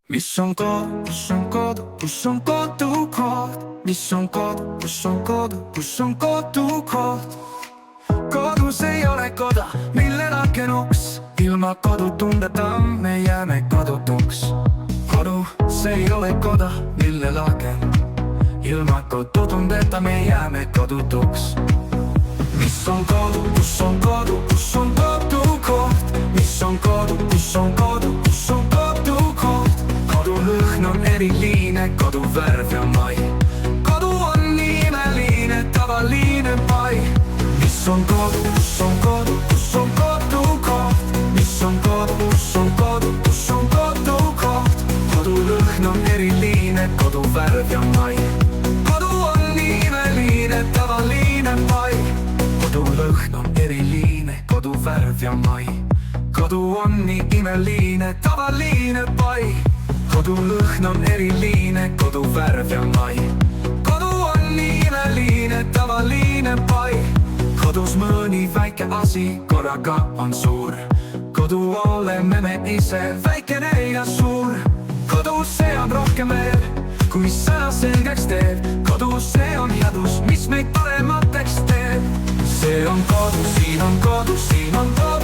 Mis on kodu, kus on kodu, kus on kodukoht? Mis on kodu, kus on kodu, kus on kodukoht? Kodus ei ole koda, millel aken uks. Ilma kodutundeta me jääme kodutuks. Kodus ei ole koda, millel aken. Ilma kodutundeta me jääme kodutuks. Mis on kodu, kus on kodu, kus on kodukoht? Mis on kodu, kus on kodu, kus on kodukoht? Kodu lõhn on eriline, kodu värv ja mai. Kodu on nii imeline, tavaline pai. Mis on kodu, kus on kodu, kus on kodukoht? Mis on kodu, kus on kodu, kus on kodukoht? Kodu lõhn on eriline, kodu värv ja mai. Kodu on nii imeline, tavaline pai. Kodu lõhn on eriline, kodu värv ja mai. Kodu on nii imeline, tavaline pai. Kodu lõhn on eriline, kodu värv ja mai. Kodu on nii imeline, tavaline pai. Kodus mõni väike asi korraga on suur. Kodu oleme me ise, väikene ja suur. Kodus see on rohkem veel, kui sõna selgeks teeb. Kodus see on jadus, mis meid paremateks teeb. See on kodu, siin on kodu, siin on kodu.